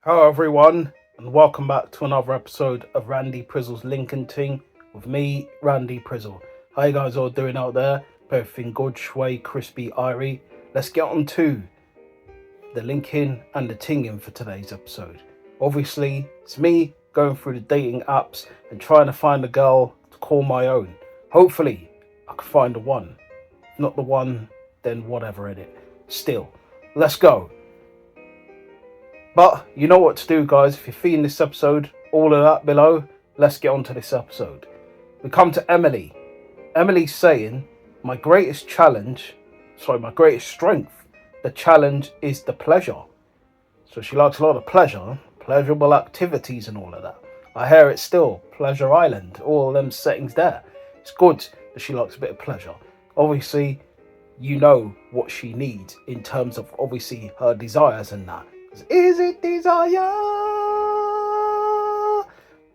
Hello everyone, and welcome back to another episode of Randy Prizzle's Ting with me, Randy Prizzle. How you guys all doing out there? Everything good, shway, crispy, irie. Let's get on to the linking and the tinging for today's episode. Obviously, it's me going through the dating apps and trying to find a girl to call my own. Hopefully, I can find the one. If not the one, then whatever in it. Still, let's go. But you know what to do, guys. If you're feeling this episode, all of that below, let's get on to this episode. We come to Emily. Emily's saying, my greatest strength, the challenge is the pleasure. So she likes a lot of pleasure, pleasurable activities and all of that. I hear it still, Pleasure Island, all them settings there. It's good that she likes a bit of pleasure. Obviously, you know what she needs in terms of obviously her desires and that. Is it desire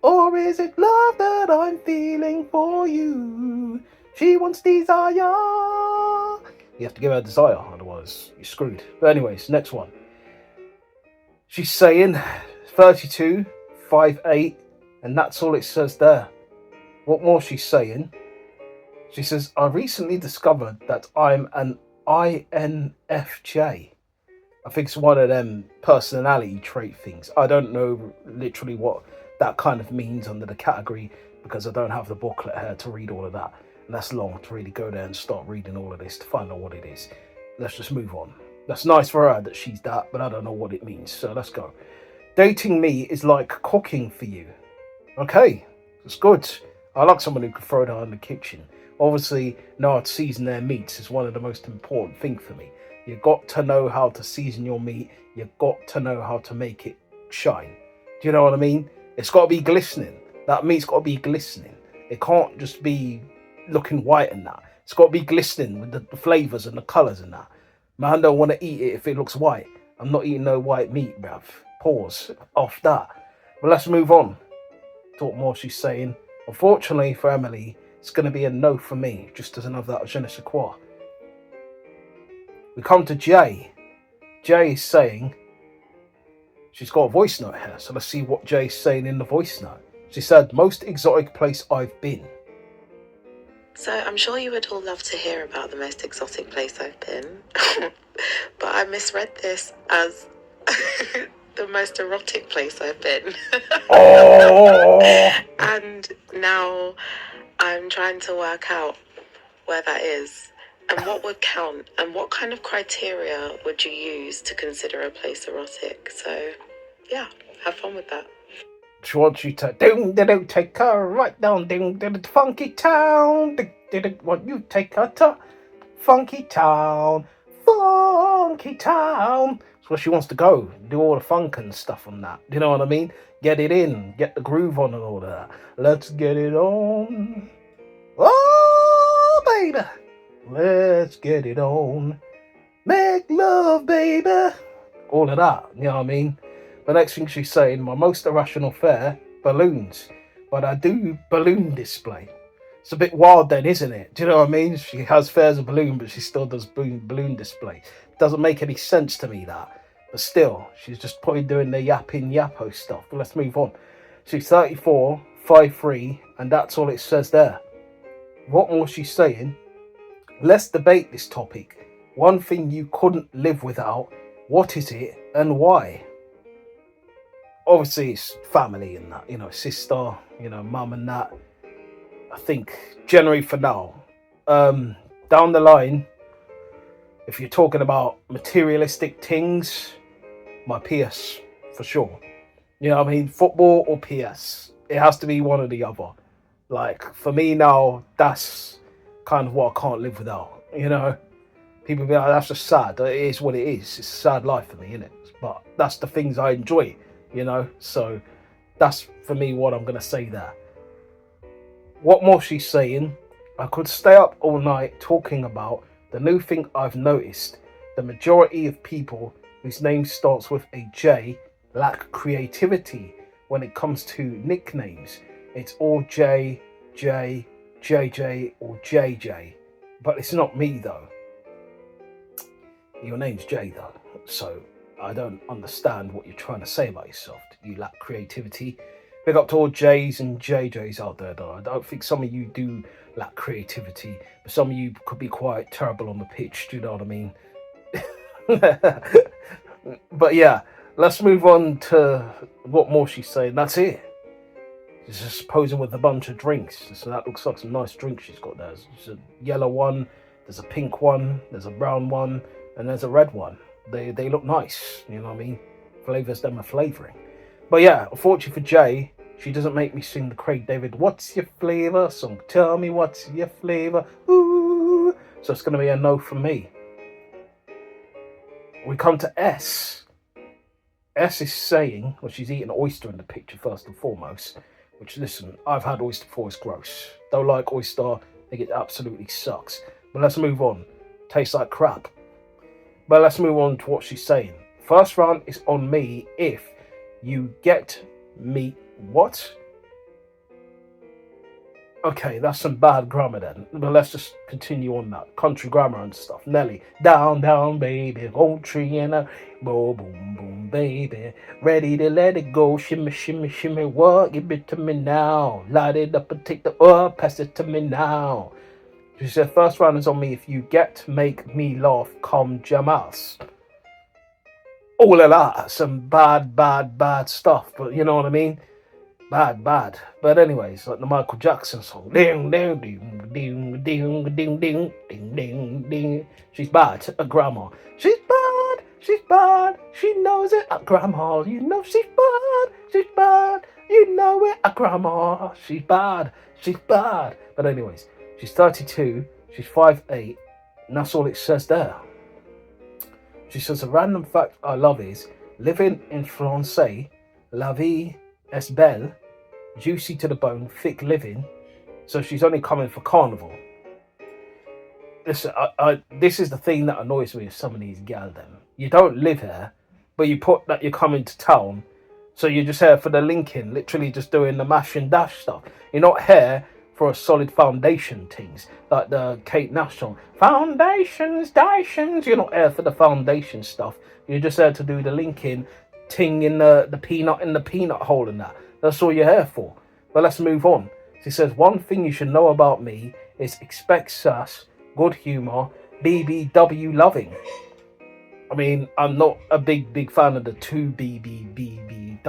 or is it love that I'm feeling for you? She wants desire. You have to give her desire, otherwise you're screwed. But anyways, next one. She's saying 32, 5'8", and that's all it says there. What more she's saying? She says, I recently discovered that I'm an INFJ. I think it's one of them personality trait things. I don't know literally what that kind of means under the category because I don't have the booklet here to read all of that. And that's long to really go there and start reading all of this to find out what it is. Let's just move on. That's nice for her that she's that, but I don't know what it means. So let's go. Dating me is like cooking for you. Okay, that's good. I like someone who can throw down in the kitchen. Obviously, know how to season their meats is one of the most important things for me. You got to know how to season your meat. You got to know how to make it shine. Do you know what I mean? It's got to be glistening. That meat's got to be glistening. It can't just be looking white and that. It's got to be glistening with the flavours and the colours and that. Man, don't want to eat it if it looks white. I'm not eating no white meat, bruv. Pause off that. But let's move on. Talk more she's saying. Unfortunately for Emily, it's going to be a no for me. Just as another je ne sais quoi. We come to Jay. Jay is saying, she's got a voice note here, so let's see what Jay's saying in the voice note. She said, most exotic place I've been. So I'm sure you would all love to hear about the most exotic place I've been, but I misread this as the most erotic place I've been. Oh! And now I'm trying to work out where that is. And what would count? And what kind of criteria would you use to consider a place erotic? So, yeah, have fun with that. She wants you to take her right down the funky town. Want you take her to funky town. That's where she wants to go. Do all the funk and stuff on that. Do you know what I mean? Get it in. Get the groove on and all that. Let's get it on. Oh, baby. Let's get it on. Make love, baby. All of that, you know what I mean? The next thing she's saying, my most irrational fear, balloons. But I do balloon display. It's a bit wild then, isn't it? Do you know what I mean? She has fears of balloon, but she still does balloon display. Doesn't make any sense to me, that. But still, she's just probably doing the yapping yappo stuff. But let's move on. She's 34, 5'3", and that's all it says there. What more she's saying? Let's debate this topic. One thing you couldn't live without. What is it and why? Obviously, it's family and that. You know, sister, you know, mum and that. I think, generally for now. Down the line, if you're talking about materialistic things, my PS, for sure. You know what I mean? Football or PS. It has to be one or the other. Like, for me now, that's kind of what I can't live without, you know. People be like, that's just sad. It is what it is. It's a sad life for me, isn't it? But that's the things I enjoy, you know. So that's for me what I'm gonna say there. What more she's saying? I could stay up all night talking about the new thing I've noticed. The majority of people whose name starts with a J lack creativity when it comes to nicknames. It's all J, J, JJ or JJ, but it's not me though. Your name's Jay though, so I don't understand what you're trying to say about yourself. You lack creativity. Big up to all J's and JJ's out there, though. I don't think some of you do lack creativity, but some of you could be quite terrible on the pitch. Do you know what I mean? But yeah, let's move on to what more she's saying. That's it. She's just posing with a bunch of drinks. So that looks like some nice drinks she's got there. There's a yellow one, there's a pink one, there's a brown one, and there's a red one. They look nice, you know what I mean? Flavors them a flavouring. But yeah, unfortunately for Jay, she doesn't make me sing the Craig David, "What's your flavour?" song. Tell me what's your flavour. Ooh. So it's going to be a no from me. We come to S. S is saying, well, she's eating oyster in the picture first and foremost. Which, listen, I've had oyster before, it's gross. Don't like oyster, I think it absolutely sucks. But let's move on. Tastes like crap. But let's move on to what she's saying. First round is on me if you get me what? Okay, that's some bad grammar then. But let's just continue on that. Country grammar and stuff. Nelly. Down, down, baby. Old tree and a boom, boom, boom, baby. Ready to let it go. Shimmy, shimmy, shimmy. What? Give it to me now. Light it up and take the pass it to me now. She said, first round is on me if you get, make me laugh, come Jamas. All of that. Some bad stuff. But you know what I mean? Bad. But anyways, like the Michael Jackson song. Ding, ding, ding, ding, ding, ding, ding, ding, ding, ding. She's bad at grammar. She's bad. She knows it at grammar. You know she's bad. You know it at grammar. She's bad. But anyways, she's 32. She's 5'8", and that's all it says there. She says, a random fact I love is, living in Francais, la vie est belle, juicy to the bone, thick living. So she's only coming for carnival. Listen, this is the thing that annoys me with some of these gal them. You don't live here, but you put that you're coming to town. So you're just here for the linking, literally just doing the mash and dash stuff. You're not here for a solid foundation things, like the Kate Nash song. Foundations, Dytions. You're not here for the foundation stuff. You're just there to do the linking, ting in the peanut in the peanut hole and that. That's all you're here for. But let's move on. She says, one thing you should know about me is expect sass, good humour, BBW loving. I mean, I'm not a big fan of the two BBBBWW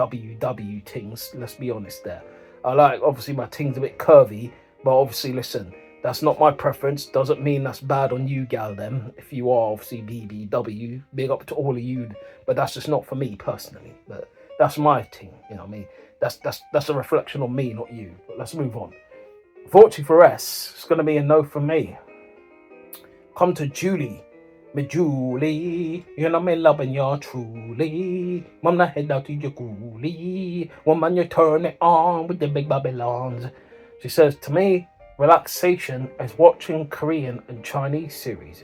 things, let's be honest there. I like, obviously my ting's a bit curvy, but obviously listen, that's not my preference. Doesn't mean that's bad on you, gal them. If you are obviously BBW, big up to all of you, but that's just not for me personally. But that's my thing, you know what I mean? That's a reflection on me, not you. But let's move on. Fortunately for S, it's gonna be a no from me. Come to Julie. Me Julie, you know me loving you truly. Mom, na head out to your coolie. Woman, you turn it on with the big Babylons. She says, to me, relaxation is watching Korean and Chinese series.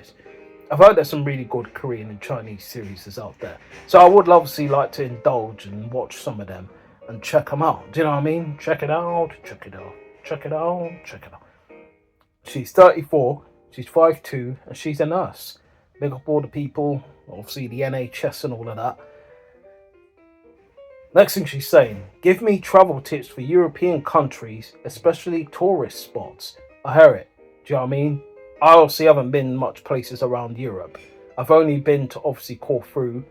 I've heard there's some really good Korean and Chinese series out there. So I would obviously like to indulge and watch some of them and check them out. Do you know what I mean? Check it out. She's 34, she's 5'2", and she's a nurse. Big up all the people, obviously the NHS and all of that. Next thing she's saying, give me travel tips for European countries, especially tourist spots. I hear it. Do you know what I mean? I obviously haven't been much places around Europe. I've only been to obviously Corfu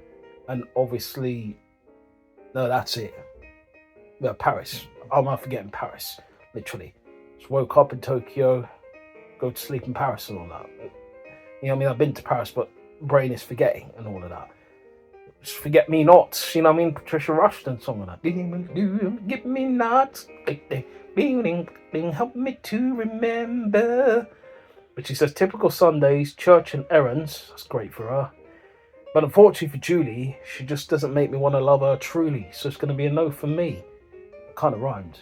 and obviously, no, that's it. Yeah, Paris. I'm not forgetting Paris, literally. Just woke up in Tokyo, go to sleep in Paris and all that. You know what I mean? I've been to Paris, but brain is forgetting and all of that. Just forget me not. You know what I mean? Patricia Rushton song of that. Get me not. Help me to remember. But she says, typical Sundays, church and errands. That's great for her. But unfortunately for Julie, she just doesn't make me want to love her truly. So it's going to be a no for me. It kind of rhymed.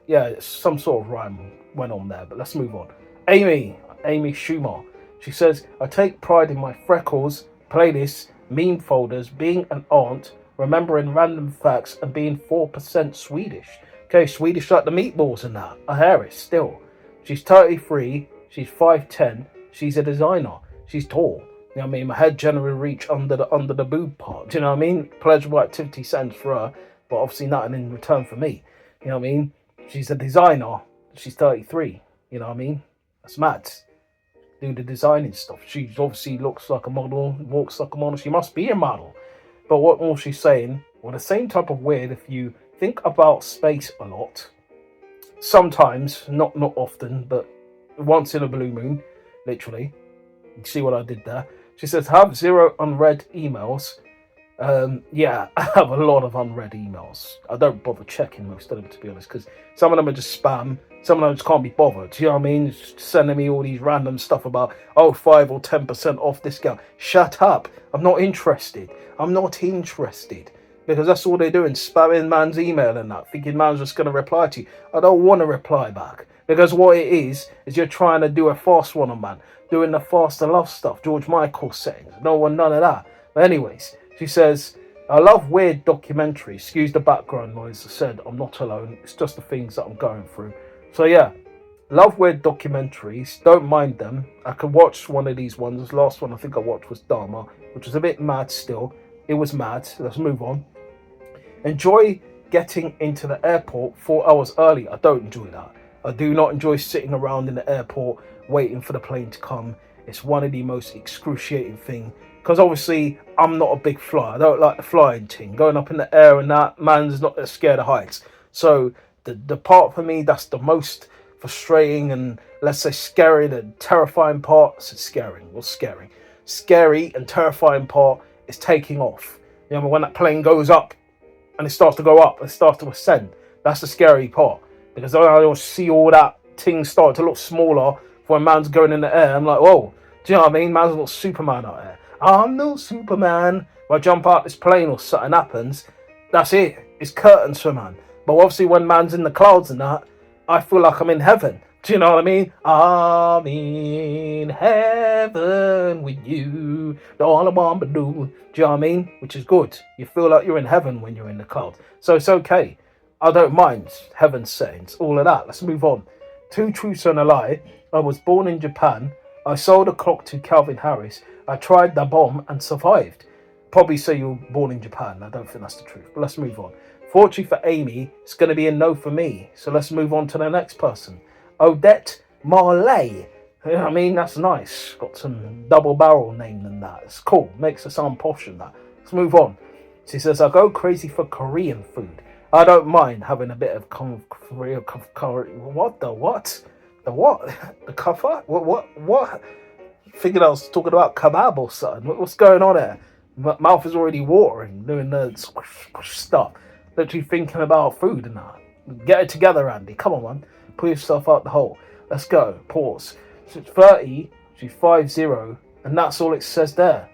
Yeah, some sort of rhyme went on there. But let's move on. Amy Schumer. She says, I take pride in my freckles, playlists, meme folders, being an aunt, remembering random facts, and being 4% Swedish. Okay, Swedish like the meatballs and that. I hear it still. She's 33, she's 5'10", she's a designer, she's tall, You know what I mean? My head generally reach under the boob part. Do you know what I mean? Pleasurable activity sends for her, but obviously nothing in return for me. You know what I mean? She's a designer. She's 33. You know what I mean? That's mad. Do the designing stuff. She obviously looks like a model, walks like a model. She must be a model. But what more she's saying, well, the same type of weird, if you think about space a lot, sometimes, not often, but once in a blue moon, literally. You see what I did there? She says, have 0 unread emails. Yeah, I have a lot of unread emails. I don't bother checking most of them, to be honest, because some of them are just spam. Some of them just can't be bothered. Do you know what I mean? Just sending me all these random stuff about, 5 or 10% off discount. Shut up. I'm not interested. Because that's all they're doing, spamming man's email and that, thinking man's just going to reply to you. I don't want to reply back. Because what it is you're trying to do a fast one on man. Doing the faster love stuff, George Michael settings. No one, none of that. But anyways, she says, I love weird documentaries. Excuse the background noise. I said, I'm not alone. It's just the things that I'm going through. So yeah, love weird documentaries. Don't mind them. I could watch one of these ones. The last one I think I watched was Dharma, which was a bit mad still. It was mad. Let's move on. Enjoy getting into the airport 4 hours early. I don't enjoy that. I do not enjoy sitting around in the airport waiting for the plane to come. It's one of the most excruciating things. Because obviously, I'm not a big flyer. I don't like the flying thing. Going up in the air and that, man's not that scared of heights. So, the part for me that's the most frustrating and, let's say, scary, the terrifying part, scary and terrifying part is taking off. You know, when that plane goes up and it starts to go up, it starts to ascend. That's the scary part. Because I see all that things start to look smaller when man's going in the air. I'm like, whoa, do you know what I mean? Man's a little Superman out there. I'm no Superman. If I jump out this plane or something happens, that's it. It's curtains for man. But obviously when man's in the clouds and that, I feel like I'm in heaven. Do you know what I mean? I'm in heaven with you. All I want to do. Do you know what I mean? Which is good. You feel like you're in heaven when you're in the clouds. So it's okay. I don't mind heaven's settings, all of that. Let's move on. 2 truths and a lie. I was born in Japan. I sold a clock to Calvin Harris. I tried the bomb and survived. Probably say you were born in Japan. I don't think that's the truth. But let's move on. Fortunately for Amy, it's going to be a no for me. So let's move on to the next person. Odette Marley. You know what I mean? That's nice. Got some double barrel name than that. It's cool. Makes it sound posh and that. Let's move on. She says, I go crazy for Korean food. I don't mind having a bit of Korean. What? The what? The what? The cover? What? Thinking I was talking about kebab or something. What's going on there? My mouth is already watering, doing the stuff. Literally thinking about food and that. Get it together, Andy. Come on, man. Pull yourself out the hole. Let's go. Pause. She's 30. She's 50. And that's all it says there.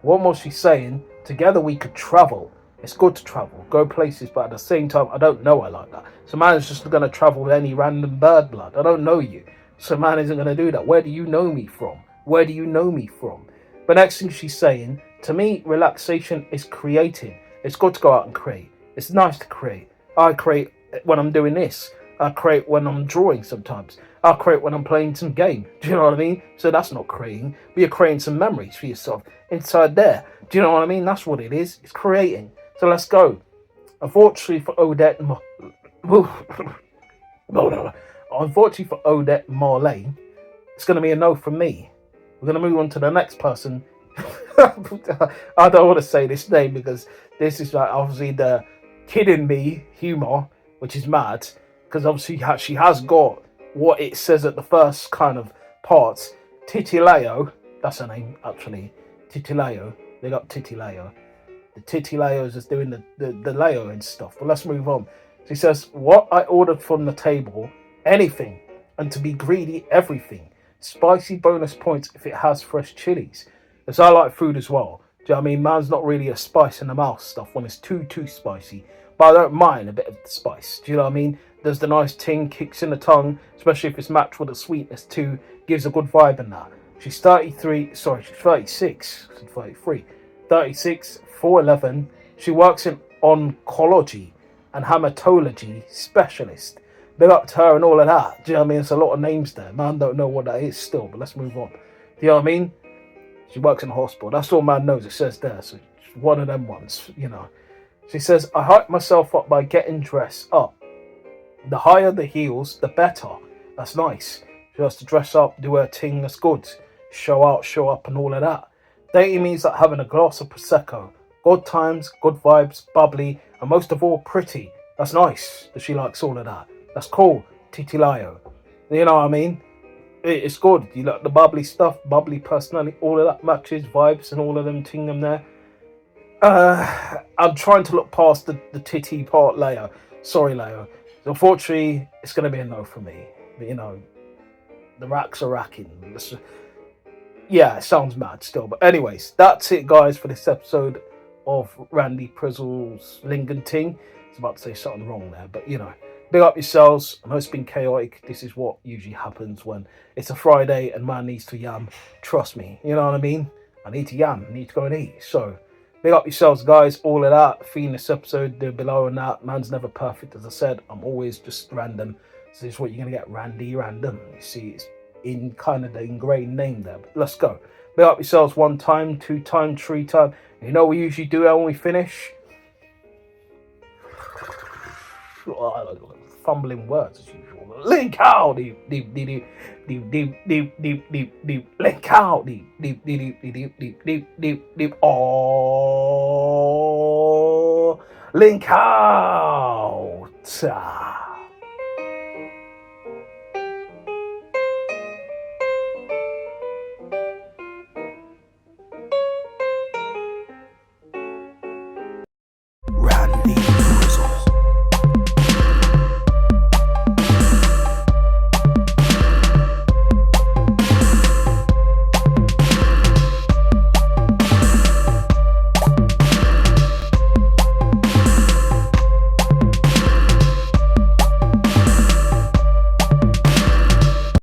What more she's saying? Together we could travel. It's good to travel, go places, but at the same time, I don't know I like that. So man is just going to travel with any random bird blood. I don't know you. So man isn't going to do that. Where do you know me from? But next thing she's saying, to me, relaxation is creating. It's good to go out and create. It's nice to create. I create when I'm doing this. I create when I'm drawing sometimes. I create when I'm playing some game. Do you know what I mean? So that's not creating. But you're creating some memories for yourself inside there. Do you know what I mean? That's what it is. It's creating. So let's go. Unfortunately for Odette Marley, it's going to be a no from me. We're going to move on to the next person. I don't want to say this name because this is like obviously the kidding me humour, which is mad. Because obviously she has got what it says at the first kind of parts. Titileo, that's her name actually. Titileo. They got Titileo. The Titileo is just doing the Leo and stuff. But let's move on. She says, what I ordered from the table, anything, and to be greedy, everything. Spicy bonus points if it has fresh chilies. Because I like food as well. Do you know what I mean? Man's not really a spice in the mouth stuff when it's too spicy. But I don't mind a bit of spice. Do you know what I mean? There's the nice ting, kicks in the tongue, especially if it's matched with the sweetness too. Gives a good vibe in that. She's 36. She's 33. 36, 4'11". She works in oncology and hematology specialist. Big up to her and all of that. Do you know what I mean? It's a lot of names there. Man, don't know what that is still, but let's move on. Do you know what I mean? She works in a hospital. That's all man knows. It says there. So she's one of them ones, She says, I hype myself up by getting dressed up. The higher the heels, the better. That's nice. She has to dress up, do her thing, that's good. Show out, show up, and all of that. Dating means like having a glass of Prosecco. Good times, good vibes, bubbly, and most of all, pretty. That's nice that she likes all of that. That's cool. Titilayo. You know what I mean? It's good. You like the bubbly stuff, bubbly personality, all of that matches, vibes, and all of them ting them there. I'm trying to look past the titty part layer. Sorry, Leo. Unfortunately, it's going to be a no for me. But, the racks are racking. Yeah, it sounds mad still. But anyways, that's it, guys, for this episode of Randy Prizzle's Lingen Ting. I was about to say something wrong there, but, big up yourselves. I know it's been chaotic. This is what usually happens when it's a Friday and man needs to yam. Trust me, you know what I mean? I need to yam. I need to go and eat. So, big up yourselves, guys. All of that. Feeding this episode there below and that. Man's never perfect, as I said. I'm always just random. So this is what you're going to get. Randy Random. You see, it's in kind of the ingrained name there. But let's go. Big up yourselves 1 time, 2 time, 3 time. You know what we usually do when we finish? Fumbling words as usual. Link out, link out, oh, link out.